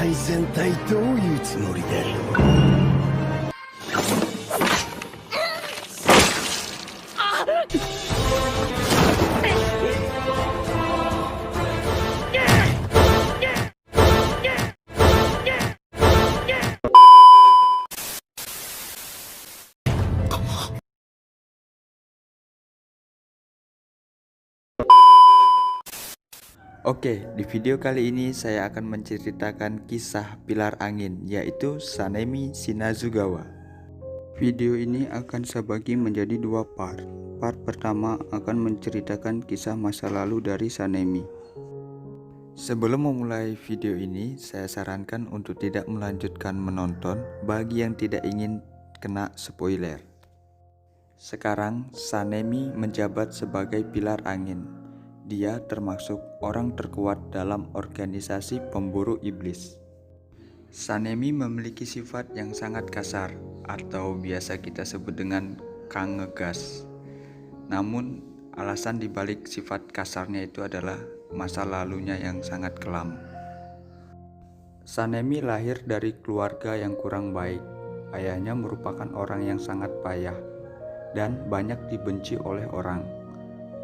体全体どういうつもりだ。Oke, di video kali ini saya akan menceritakan kisah pilar angin, yaitu Sanemi Shinazugawa. Video ini akan saya bagi menjadi dua part. Part pertama akan menceritakan kisah masa lalu dari Sanemi. Sebelum memulai video ini, saya sarankan untuk tidak melanjutkan menonton bagi yang tidak ingin kena spoiler. Sekarang, Sanemi menjabat sebagai pilar angin. Dia termasuk orang terkuat dalam organisasi pemburu iblis. Sanemi memiliki sifat yang sangat kasar, atau biasa kita sebut dengan Kang Ngegas. Namun, alasan dibalik sifat kasarnya itu adalah masa lalunya yang sangat kelam. Sanemi lahir dari keluarga yang kurang baik. Ayahnya merupakan orang yang sangat payah dan banyak dibenci oleh orang.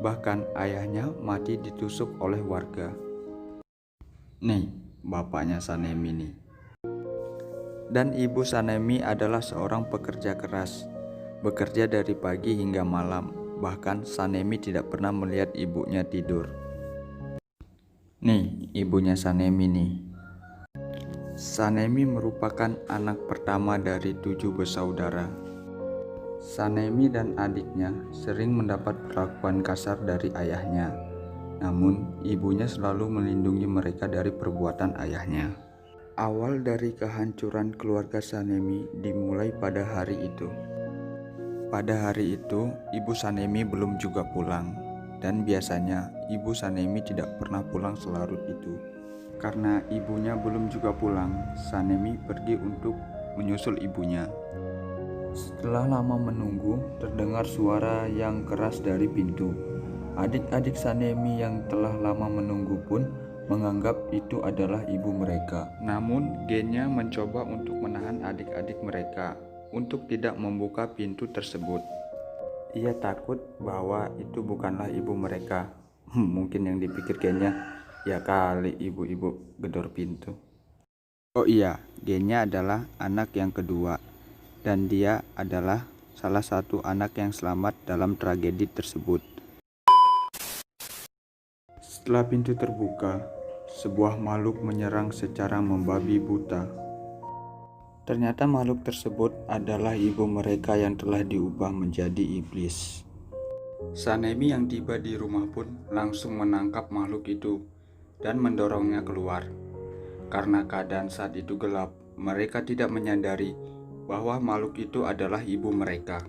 Bahkan ayahnya mati ditusuk oleh warga. Nih, bapaknya Sanemi nih. Dan ibu Sanemi adalah seorang pekerja keras, bekerja dari pagi hingga malam. Bahkan Sanemi tidak pernah melihat ibunya tidur. Nih, ibunya Sanemi nih. Sanemi merupakan anak pertama dari 7 bersaudara. Sanemi dan adiknya sering mendapat perlakuan kasar dari ayahnya. Namun, ibunya selalu melindungi mereka dari perbuatan ayahnya. Awal dari kehancuran keluarga Sanemi dimulai pada hari itu. Pada hari itu, ibu Sanemi belum juga pulang. Dan biasanya, ibu Sanemi tidak pernah pulang selarut itu. Karena ibunya belum juga pulang, Sanemi pergi untuk menyusul ibunya. Setelah lama menunggu, terdengar suara yang keras dari pintu. Adik-adik Sanemi yang telah lama menunggu pun menganggap itu adalah ibu mereka. Namun, gennya mencoba untuk menahan adik-adik mereka untuk tidak membuka pintu tersebut. Ia takut bahwa itu bukanlah ibu mereka. Mungkin yang dipikir gennya, ya kali ibu-ibu gedor pintu. Oh iya, gennya adalah anak yang kedua. Dan dia adalah salah satu anak yang selamat dalam tragedi tersebut. Setelah pintu terbuka, sebuah makhluk menyerang secara membabi buta. Ternyata makhluk tersebut adalah ibu mereka yang telah diubah menjadi iblis. Sanemi yang tiba di rumah pun langsung menangkap makhluk itu dan mendorongnya keluar. Karena keadaan saat itu gelap, mereka tidak menyadari bahwa makhluk itu adalah ibu mereka.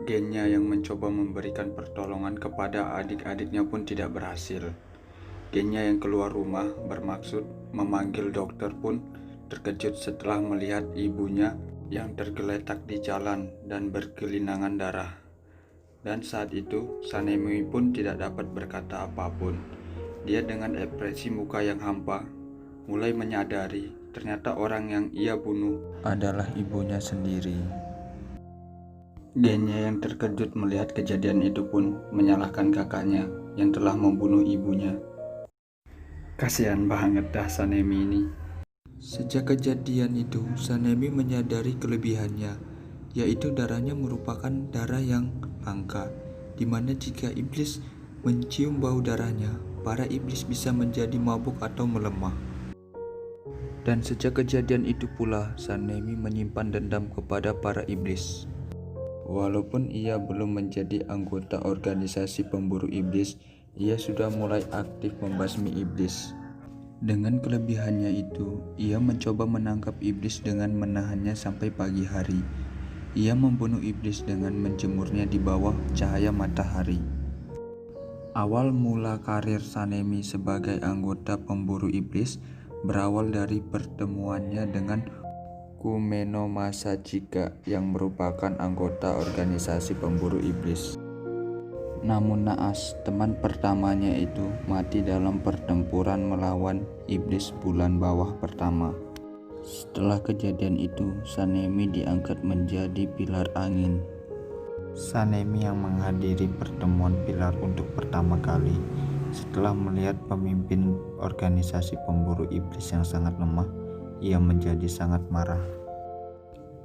Gennya yang mencoba memberikan pertolongan kepada adik-adiknya pun tidak berhasil. Gennya yang keluar rumah bermaksud memanggil dokter pun terkejut setelah melihat ibunya yang tergeletak di jalan dan berkelinangan darah. Dan saat itu, Sanemi pun tidak dapat berkata apapun. Dia dengan ekspresi muka yang hampa mulai menyadari ternyata orang yang ia bunuh adalah ibunya sendiri. Gennya yang terkejut melihat kejadian itu pun menyalahkan kakaknya yang telah membunuh ibunya. Kasihan banget dah Sanemi ini. Sejak kejadian itu, Sanemi menyadari kelebihannya, yaitu darahnya merupakan darah yang langka, dimana jika iblis mencium bau darahnya, para iblis bisa menjadi mabuk atau melemah. Dan sejak kejadian itu pula, Sanemi menyimpan dendam kepada para iblis. Walaupun ia belum menjadi anggota organisasi pemburu iblis, ia sudah mulai aktif membasmi iblis. Dengan kelebihannya itu, ia mencoba menangkap iblis dengan menahannya sampai pagi hari. Ia membunuh iblis dengan menjemurnya di bawah cahaya matahari. Awal mula karir Sanemi sebagai anggota pemburu iblis berawal dari pertemuannya dengan Kumeno Masachika yang merupakan anggota organisasi pemburu iblis. Namun naas, teman pertamanya itu mati dalam pertempuran melawan iblis bulan bawah pertama. Setelah kejadian itu, Sanemi diangkat menjadi pilar angin. Sanemi yang menghadiri pertemuan pilar untuk pertama kali setelah melihat pemimpin organisasi pemburu iblis yang sangat lemah, ia menjadi sangat marah.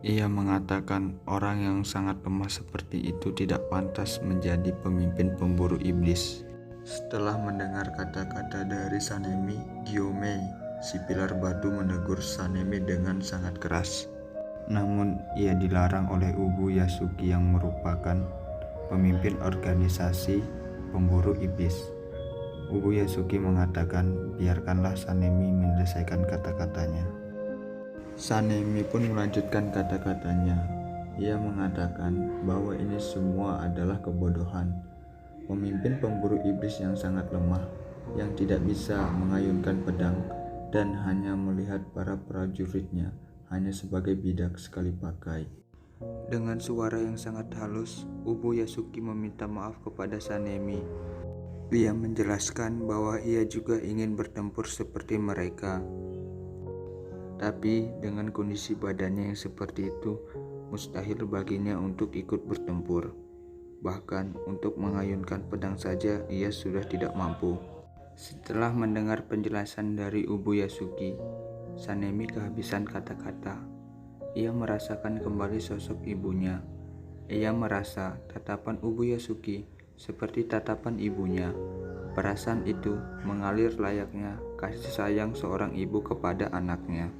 Ia mengatakan orang yang sangat lemah seperti itu tidak pantas menjadi pemimpin pemburu iblis. Setelah mendengar kata-kata dari Sanemi, Gyomei, si pilar batu menegur Sanemi dengan sangat keras. Namun ia dilarang oleh Ubu Yasuki yang merupakan pemimpin organisasi pemburu iblis. Ubu Yasuki mengatakan biarkanlah Sanemi menyelesaikan kata-katanya. Sanemi pun melanjutkan kata-katanya. Ia mengatakan bahwa ini semua adalah kebodohan. Pemimpin pemburu iblis yang sangat lemah, yang tidak bisa mengayunkan pedang dan hanya melihat para prajuritnya hanya sebagai bidak sekali pakai. Dengan suara yang sangat halus, Ubu Yasuki meminta maaf kepada Sanemi. Ia menjelaskan bahwa ia juga ingin bertempur seperti mereka. Tapi dengan kondisi badannya yang seperti itu, mustahil baginya untuk ikut bertempur. Bahkan untuk mengayunkan pedang saja ia sudah tidak mampu. Setelah mendengar penjelasan dari Ubu Yasuki, Sanemi kehabisan kata-kata. Ia merasakan kembali sosok ibunya. Ia merasa tatapan Ubu Yasuki seperti tatapan ibunya. Perasaan itu mengalir layaknya kasih sayang seorang ibu kepada anaknya.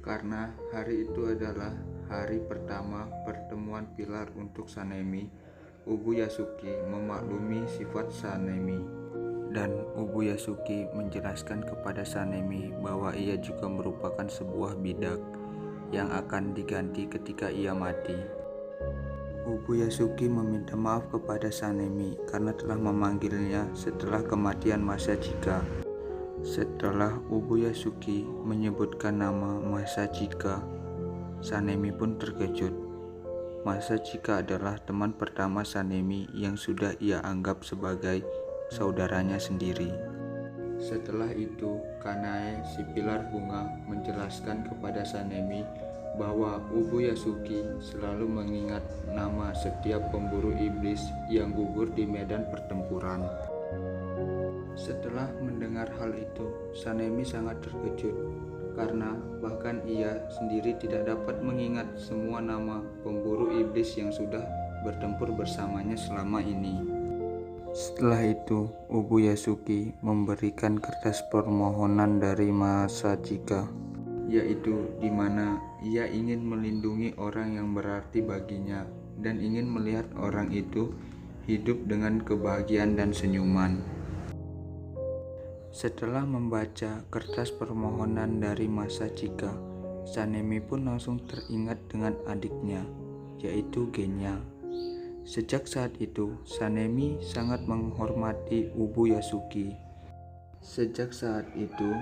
Karena hari itu adalah hari pertama pertemuan pilar untuk Sanemi, Ubu Yasuki memaklumi sifat Sanemi. Dan Ubu Yasuki menjelaskan kepada Sanemi bahwa ia juga merupakan sebuah bidak yang akan diganti ketika ia mati. Ubu Yasuki meminta maaf kepada Sanemi karena telah memanggilnya setelah kematian Masachika. Setelah Ubu Yasuki menyebutkan nama Masachika, Sanemi pun terkejut. Masachika adalah teman pertama Sanemi yang sudah ia anggap sebagai saudaranya sendiri. Setelah itu, Kanae, si pilar bunga, menjelaskan kepada Sanemi bahwa Ubu Yasuki selalu mengingat nama setiap pemburu iblis yang gugur di medan pertempuran. Setelah mendengar hal itu, Sanemi sangat terkejut karena bahkan ia sendiri tidak dapat mengingat semua nama pemburu iblis yang sudah bertempur bersamanya selama ini. Setelah itu, Ubu Yasuki memberikan kertas permohonan dari Masachika, yaitu di mana ia ingin melindungi orang yang berarti baginya dan ingin melihat orang itu hidup dengan kebahagiaan dan senyuman. Setelah membaca kertas permohonan dari Masachika, Sanemi pun langsung teringat dengan adiknya, yaitu Genya. Sejak saat itu, Sanemi sangat menghormati Ubu Yasuki. Sejak saat itu,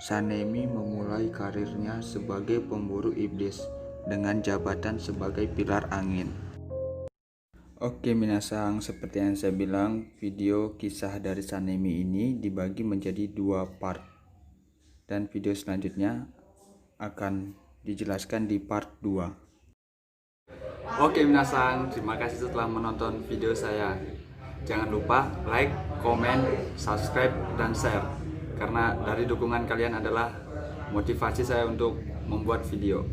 Sanemi memulai karirnya sebagai pemburu iblis dengan jabatan sebagai pilar angin. Oke minasang, seperti yang saya bilang, video kisah dari Sanemi ini dibagi menjadi 2 part. Dan video selanjutnya akan dijelaskan di part 2. Oke minasang, terima kasih telah menonton video saya. Jangan lupa like, komen, subscribe, dan share. Karena dari dukungan kalian adalah motivasi saya untuk membuat video.